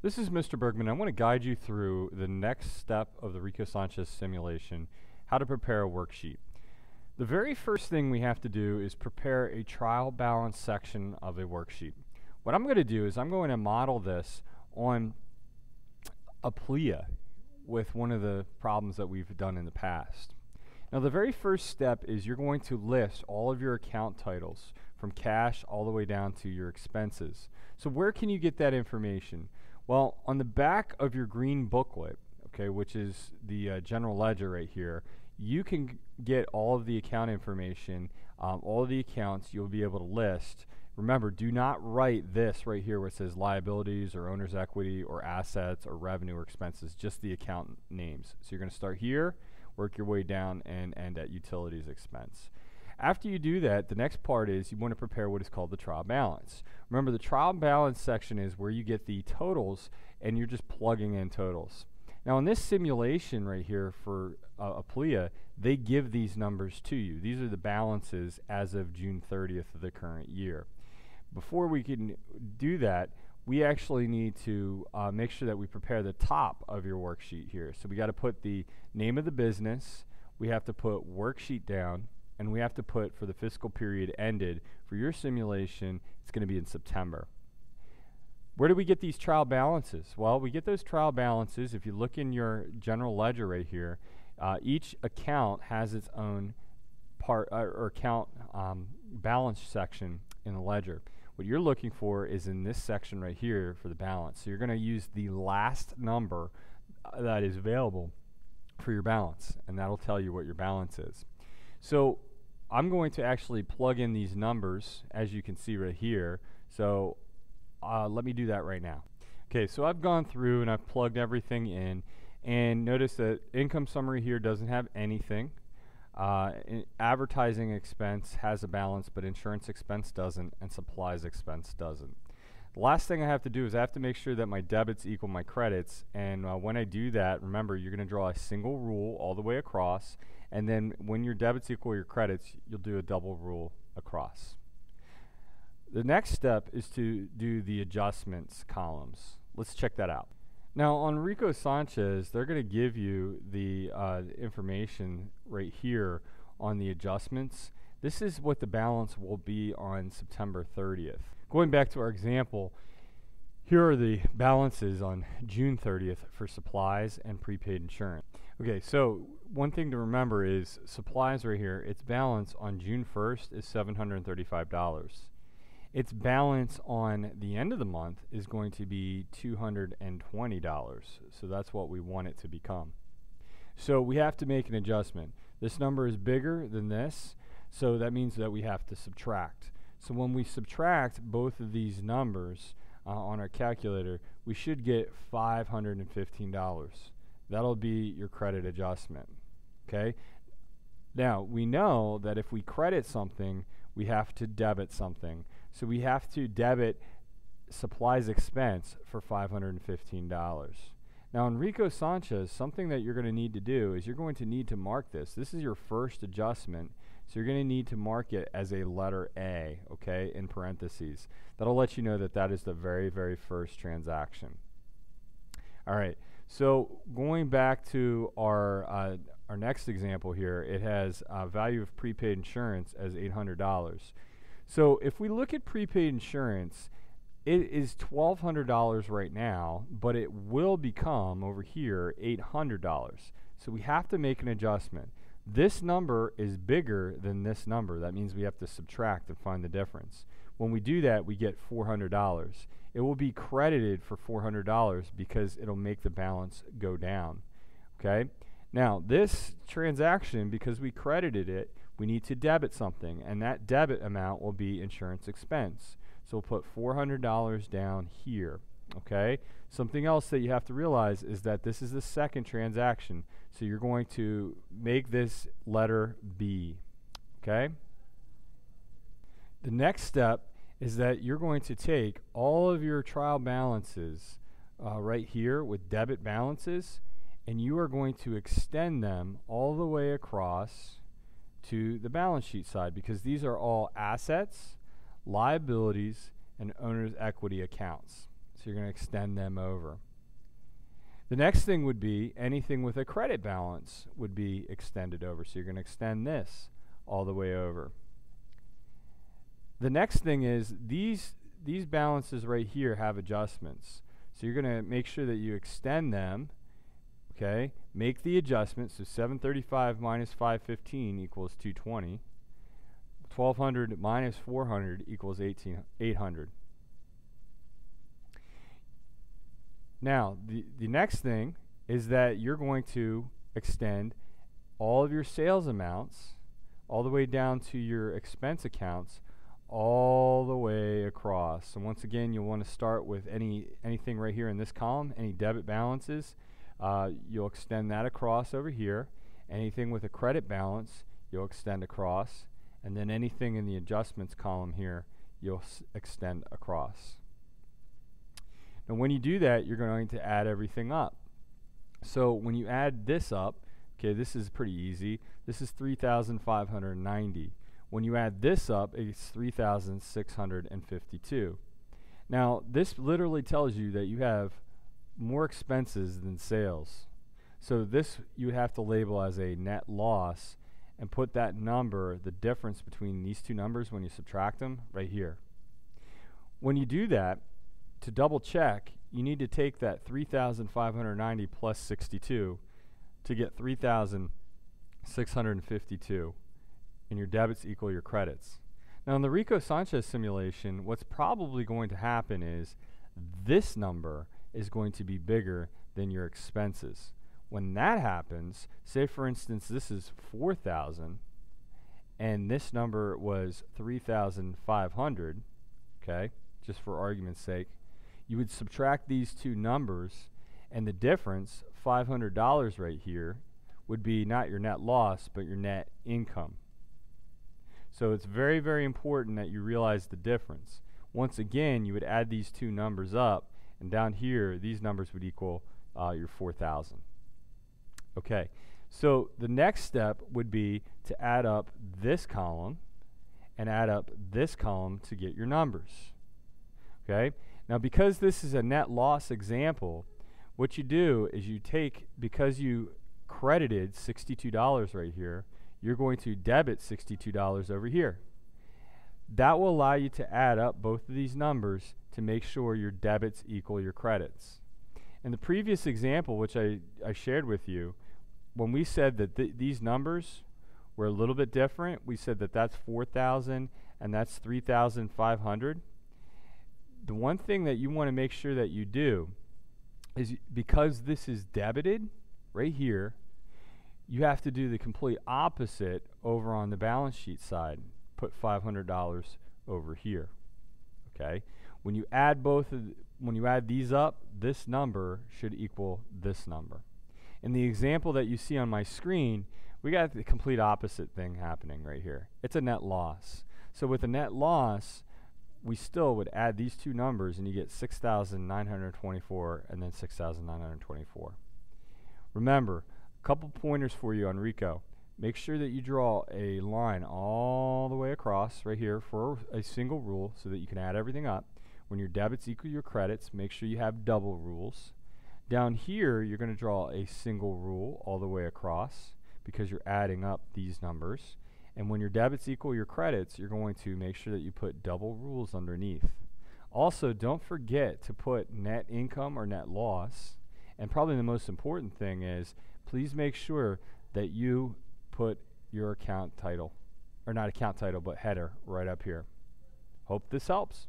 This is Mr. Bergman. I want to guide you through the next step of the Rico Sanchez simulation, how to prepare a worksheet. The very first thing we have to do is prepare a trial balance section of a worksheet. What I'm going to do is I'm going to model this on a PLIA with one of the problems that we've done in the past. Now the very first step is you're going to list all of your account titles from cash all the way down to your expenses. So where can you get that information? Well, on the back of your green booklet, okay, which is the general ledger right here, you can get all of the account information, all of the accounts you'll be able to list. Remember, do not write this right here where it says liabilities or owner's equity or assets or revenue or expenses, just the account names. So you're going to start here, work your way down, and end at utilities expense. After you do that, the next part is you want to prepare what is called the trial balance. Remember, the trial balance section is where you get the totals and you're just plugging in totals. Now in this simulation right here for a PLIA, they give these numbers to you. These are the balances as of June 30th of the current year. Before we can do that, we actually need to make sure that we prepare the top of your worksheet here. So we got to put the name of the business, we have to put worksheet down, and we have to put for the fiscal period ended. For your simulation, it's going to be in September. Where do we get these trial balances? Well, we get those trial balances. If you look in your general ledger right here, each account has its own part or account balance section in the ledger. What you're looking for is in this section right here for the balance. So you're going to use the last number that is available for your balance, and that'll tell you what your balance is. So I'm going to actually plug in these numbers, as you can see right here. So let me do that right now. Okay, so I've gone through and I've plugged everything in, and notice that income summary here doesn't have anything. Advertising expense has a balance, but insurance expense doesn't, and supplies expense doesn't. The last thing I have to do is I have to make sure that my debits equal my credits, and when I do that, remember, you're going to draw a single rule all the way across, and then when your debits equal your credits, you'll do a double rule across. The next step is to do the adjustments columns. Let's check that out. Now on Rico Sanchez, they're going to give you the information right here on the adjustments. This is what the balance will be on September 30th. Going back to our example, here are the balances on June 30th for supplies and prepaid insurance. Okay, so one thing to remember is supplies right here, its balance on June 1st is $735. Its balance on the end of the month is going to be $220. So that's what we want it to become. So we have to make an adjustment. This number is bigger than this, so that means that we have to subtract. So when we subtract both of these numbers on our calculator, we should get $515. That'll be your credit adjustment. Okay? Now, we know that if we credit something, we have to debit something. So we have to debit supplies expense for $515. Now in Rico Sanchez, something that you're going to need to do is you're going to need to mark this. This is your first adjustment, so you're going to need to mark it as a letter A, okay, in parentheses. That'll let you know that that is the very, very first transaction. All right, so going back to our next example here, it has value of prepaid insurance as $800. So if we look at prepaid insurance, it is $1,200 right now, but it will become over here $800. So we have to make an adjustment. This number is bigger than this number. That means we have to subtract and find the difference. When we do that, we get $400. It will be credited for $400 because it'll make the balance go down. Okay? Now, this transaction, because we credited it, we need to debit something, and that debit amount will be insurance expense. So we'll put $400 down here, okay? Something else that you have to realize is that this is the second transaction, so you're going to make this letter B, okay? The next step is that you're going to take all of your trial balances right here with debit balances, and you are going to extend them all the way across to the balance sheet side, because these are all assets, liabilities, and owner's equity accounts. So you're going to extend them over. The next thing would be anything with a credit balance would be extended over. So you're going to extend this all the way over. The next thing is these balances right here have adjustments. So you're going to make sure that you extend them, okay? Make the adjustment. So 735 minus 515 equals 220. 1200 minus 400 equals 800. Now, the next thing is that you're going to extend all of your sales amounts all the way down to your expense accounts all the way across. So once again, you'll want to start with anything right here in this column, any debit balances, you'll extend that across over here. Anything with a credit balance, you'll extend across. And then anything in the adjustments column here, you'll extend across. Now when you do that, you're going to add everything up. So when you add this up, okay, this is pretty easy. This is 3,590. When you add this up, it's 3,652. Now this literally tells you that you have more expenses than sales. So this you have to label as a net loss and put that number, the difference between these two numbers when you subtract them, right here. When you do that, to double check, you need to take that 3,590 plus 62 to get 3,652, and your debits equal your credits. Now in the Rico Sanchez simulation, what's probably going to happen is this number is going to be bigger than your expenses. When that happens, say for instance this is 4,000 and this number was 3,500, okay, just for argument's sake, you would subtract these two numbers, and the difference, $500 right here, would be not your net loss, but your net income. So it's very, very important that you realize the difference. Once again, you would add these two numbers up, and down here, these numbers would equal your 4,000. Okay, so the next step would be to add up this column and add up this column to get your numbers. Okay, now because this is a net loss example, what you do is you take, because you credited $62 right here, you're going to debit $62 over here. That will allow you to add up both of these numbers to make sure your debits equal your credits. In the previous example, which I shared with you, when we said that these numbers were a little bit different, we said that that's 4,000 and that's 3,500. The one thing that you want to make sure that you do is, because this is debited right here, you have to do the complete opposite over on the balance sheet side. Put $500 over here. Okay? When you add when you add these up, this number should equal this number. In the example that you see on my screen, we got the complete opposite thing happening right here. It's a net loss. So with a net loss, we still would add these two numbers and you get 6,924 and then 6,924. Remember, a couple pointers for you on Rico. Make sure that you draw a line all the way across right here for a single rule so that you can add everything up. When your debits equal your credits, make sure you have double rules. Down here, you're going to draw a single rule all the way across because you're adding up these numbers. And when your debits equal your credits, you're going to make sure that you put double rules underneath. Also, don't forget to put net income or net loss. And probably the most important thing is, please make sure that you put your account title, or not account title, but header right up here. Hope this helps.